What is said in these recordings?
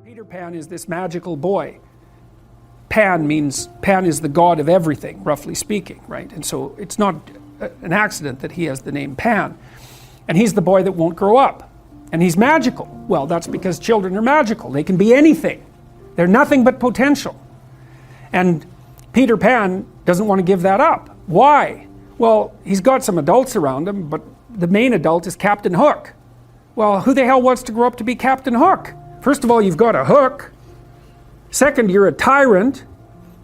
Peter Pan is this magical boy. Pan is the god of everything, roughly speaking, right? And so it's not an accident that he has the name Pan. And he's the boy that won't grow up. And he's magical. Well, that's because children are magical. They can be anything. They're nothing but potential. And Peter Pan doesn't want to give that up. Why? Well, he's got some adults around him, but the main adult is Captain Hook. Well, who the hell wants to grow up to be Captain Hook? First of all, you've got a hook. Second, you're a tyrant.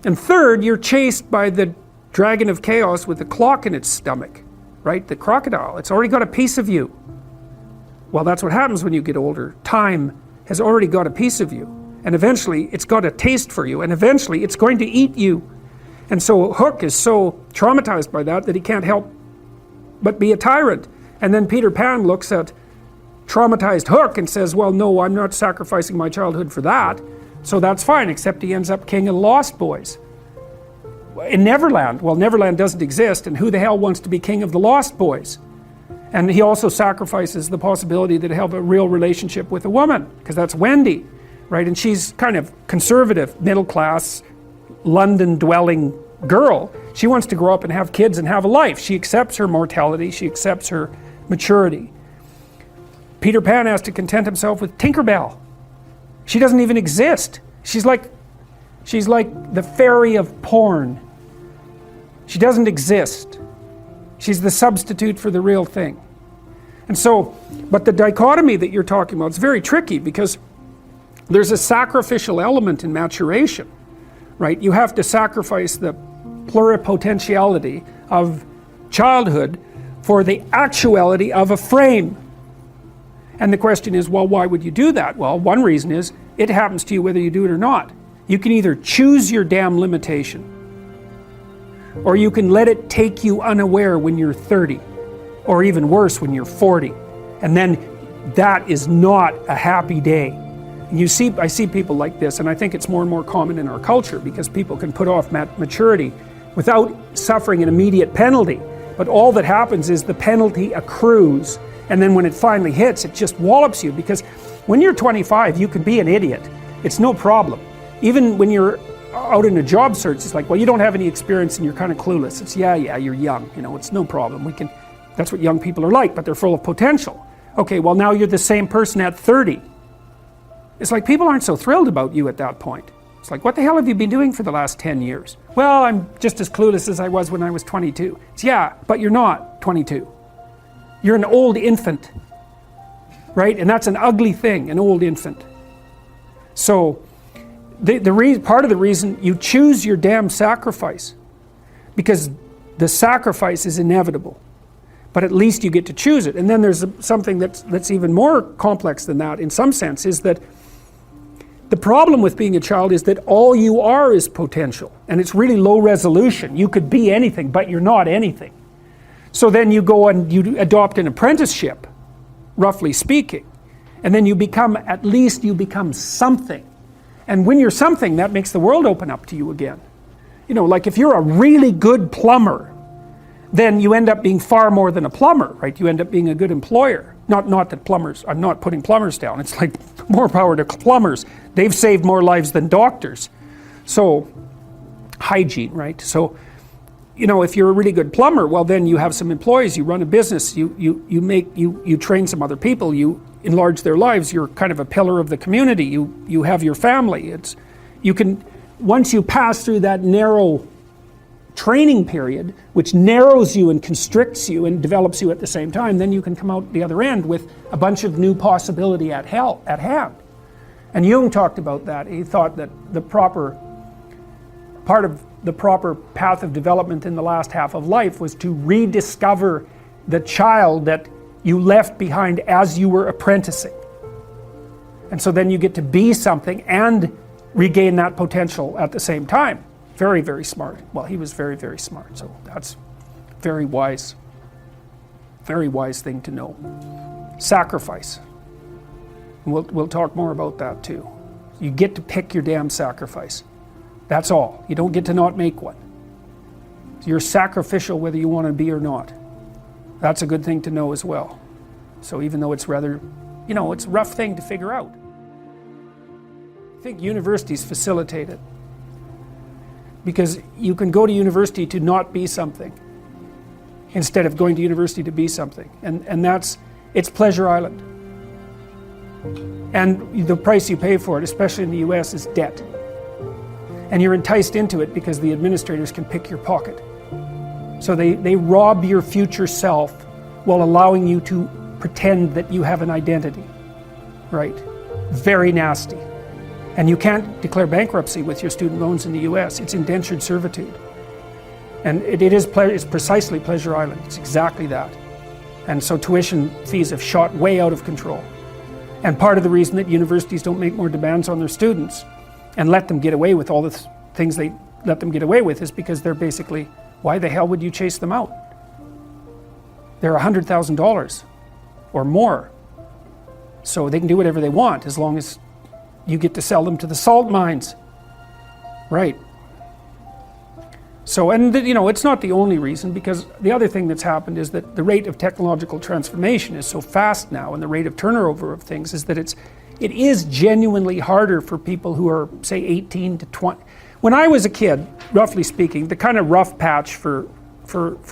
And third, you're chased by the dragon of chaos with a clock in its stomach, right? The crocodile. It's already got a piece of you. Well, that's what happens when you get older. Time has already got a piece of you. And eventually, it's got a taste for you. And eventually, it's going to eat you. And so Hook is so traumatized by that he can't help but be a tyrant. And then Peter Pan looks at traumatized Hook and says, well, no, I'm not sacrificing my childhood for that. So that's fine, except he ends up king of the Lost Boys. In Neverland, well, Neverland doesn't exist, and who the hell wants to be king of the Lost Boys? And he also sacrifices the possibility that he'll have a real relationship with a woman, because that's Wendy, right? And she's kind of conservative, middle-class, London-dwelling girl. She wants to grow up and have kids and have a life. She accepts her mortality, she accepts her maturity. Peter Pan has to content himself with Tinkerbell. She doesn't even exist. She's like the fairy of porn. She doesn't exist. She's the substitute for the real thing. And so, but the dichotomy that you're talking about is very tricky, because there's a sacrificial element in maturation, right? You have to sacrifice the pluripotentiality of childhood for the actuality of a frame. And the question is, well, why would you do that? Well, one reason is it happens to you whether you do it or not. You can either choose your damn limitation, or you can let it take you unaware when you're 30, or even worse, when you're 40. And then that is not a happy day. And I see people like this, and I think it's more and more common in our culture, because people can put off maturity without suffering an immediate penalty. But all that happens is the penalty accrues. And then when it finally hits, it just wallops you, because when you're 25, you can be an idiot. It's no problem. Even when you're out in a job search, it's like, well, you don't have any experience and you're kind of clueless. It's, yeah, you're young, it's no problem. That's what young people are like, but they're full of potential. Okay, well, now you're the same person at 30. It's like people aren't so thrilled about you at that point. It's like, what the hell have you been doing for the last 10 years? Well, I'm just as clueless as I was when I was 22. It's, yeah, but you're not 22. You're an old infant, right? And that's an ugly thing, an old infant. So part of the reason you choose your damn sacrifice, because the sacrifice is inevitable, but at least you get to choose it. And then there's something that's even more complex than that in some sense, is that the problem with being a child is that all you are is potential, and it's really low resolution. You could be anything, but you're not anything. So then you go and you adopt an apprenticeship, roughly speaking, and then you become something. And when you're something, that makes the world open up to you again. Like if you're a really good plumber, then you end up being far more than a plumber, right? You end up being a good employer. Not that plumbers, I'm not putting plumbers down. It's like more power to plumbers. They've saved more lives than doctors. So, hygiene, right? So, if you're a really good plumber, well, then you have some employees, you run a business, you train some other people, you enlarge their lives, you're kind of a pillar of the community, you have your family. Once you pass through that narrow training period, which narrows you and constricts you and develops you at the same time, then you can come out the other end with a bunch of new possibility at hand. And Jung talked about that. He thought that part of the proper path of development in the last half of life was to rediscover the child that you left behind as you were apprenticing. And so then you get to be something and regain that potential at the same time. Very, very smart. Well, he was very, very smart, so that's very wise thing to know. Sacrifice. We'll talk more about that too. You get to pick your damn sacrifice. That's all. You don't get to not make one. You're sacrificial whether you want to be or not. That's a good thing to know as well. So even though it's rather, it's a rough thing to figure out. think universities facilitate it. Because you can go to university to not be something instead of going to university to be something. And it's Pleasure Island. And the price you pay for it, especially in the US, is debt. And you're enticed into it because the administrators can pick your pocket. So they rob your future self while allowing you to pretend that you have an identity. Right? Very nasty. And you can't declare bankruptcy with your student loans in the US. It's indentured servitude. And it's precisely Pleasure Island. It's exactly that. And so tuition fees have shot way out of control. And part of the reason that universities don't make more demands on their students and let them get away with all the things they let them get away with is because they're basically, why the hell would you chase them out? They're $100,000 or more. So they can do whatever they want as long as you get to sell them to the salt mines. Right. So, and it's not the only reason, because the other thing that's happened is that the rate of technological transformation is so fast now, and the rate of turnover of things is that it is genuinely harder for people who are, say, 18 to 20. When I was a kid, roughly speaking, the kind of rough patch for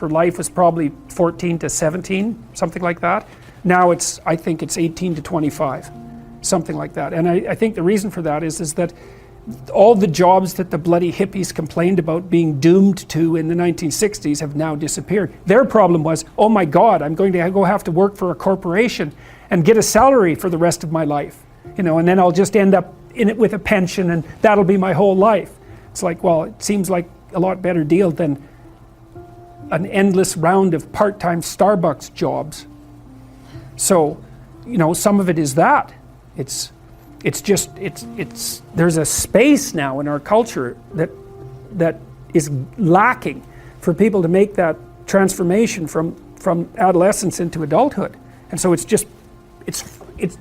life was probably 14 to 17, something like that. Now I think it's 18 to 25, something like that. And I think the reason for that is that all the jobs that the bloody hippies complained about being doomed to in the 1960s have now disappeared. Their problem was, oh my God, I'm going to go have to work for a corporation and get a salary for the rest of my life, and then I'll just end up in it with a pension, and that'll be my whole life. It's like, well, it seems like a lot better deal than an endless round of part-time Starbucks jobs. So, some of it is that. There's a space now in our culture that is lacking for people to make that transformation from adolescence into adulthood. And so it's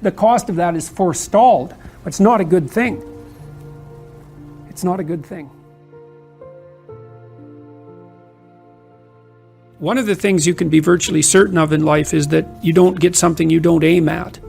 the cost of that is forestalled. It's not a good thing. It's not a good thing. One of the things you can be virtually certain of in life is that you don't get something you don't aim at.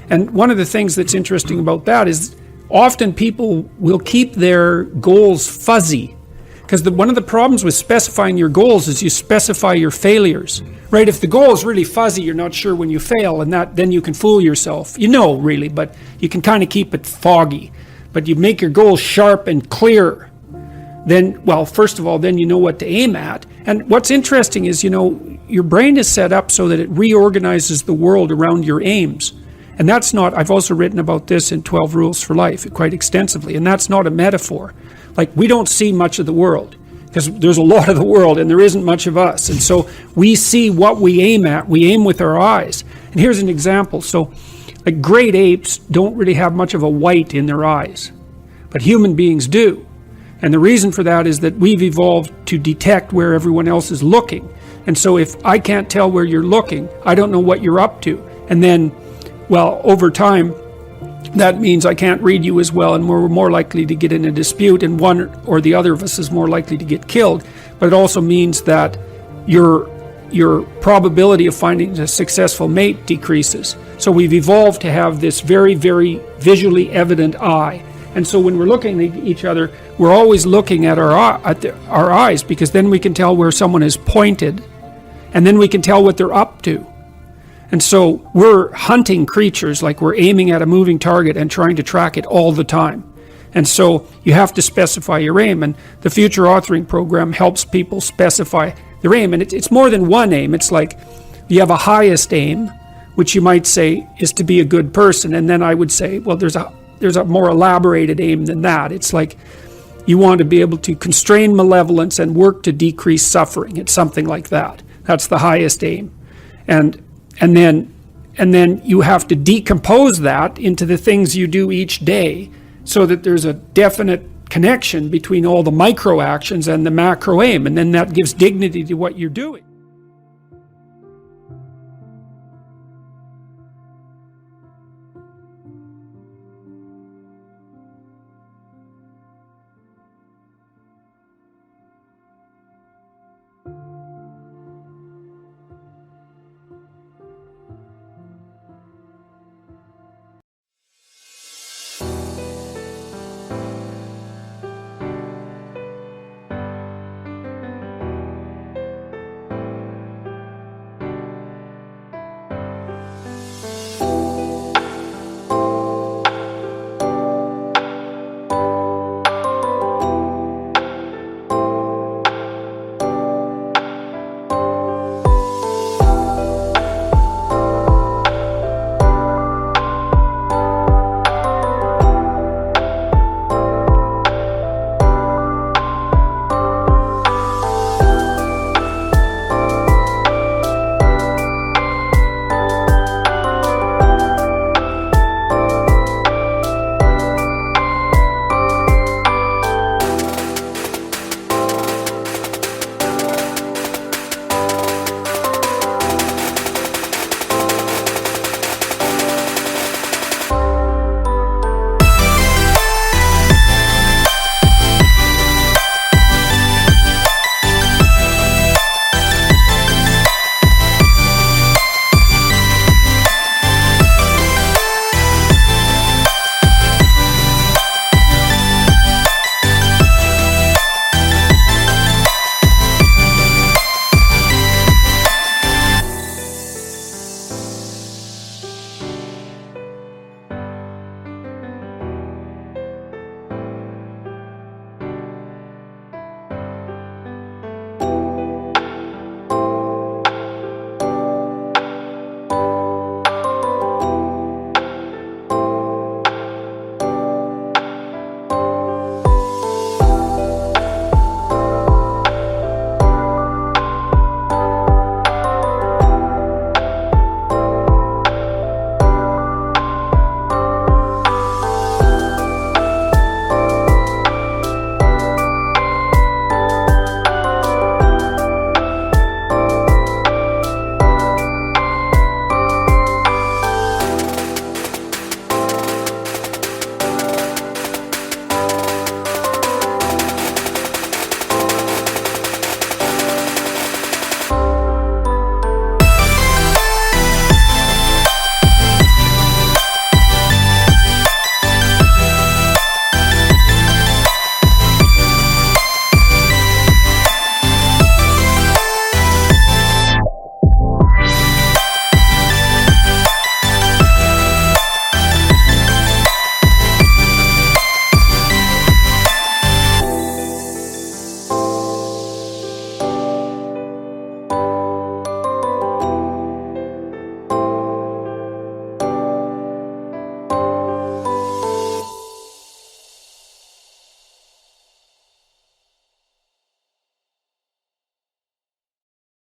And one of the things that's interesting about that is often people will keep their goals fuzzy. Because one of the problems with specifying your goals is you specify your failures. Right? If the goal is really fuzzy, you're not sure when you fail, and then you can fool yourself. Really, but you can kind of keep it foggy. But you make your goals sharp and clear. Then, first of all, then you know what to aim at. And what's interesting is, your brain is set up so that it reorganizes the world around your aims. And that's not, I've also written about this in 12 Rules for Life quite extensively, and that's not a metaphor. Like, we don't see much of the world, because there's a lot of the world and there isn't much of us. And so we see what we aim at, we aim with our eyes. And here's an example. So, like, great apes don't really have much of a white in their eyes, but human beings do. And the reason for that is that we've evolved to detect where everyone else is looking. And so if I can't tell where you're looking, I don't know what you're up to. And then, over time, that means I can't read you as well, and we're more likely to get in a dispute, and one or the other of us is more likely to get killed. But it also means that your probability of finding a successful mate decreases. So we've evolved to have this very, very visually evident eye. And so when we're looking at each other, we're always looking at our eyes, because then we can tell where someone is pointed, and then we can tell what they're up to. And so we're hunting creatures, like we're aiming at a moving target and trying to track it all the time. And so you have to specify your aim, and the Future Authoring Program helps people specify their aim. And it's more than one aim. It's like you have a highest aim, which you might say is to be a good person. And then I would say, there's a more elaborated aim than that. It's like you want to be able to constrain malevolence and work to decrease suffering. It's something like that. That's the highest aim. And then you have to decompose that into the things you do each day, so that there's a definite connection between all the micro actions and the macro aim, and then that gives dignity to what you're doing.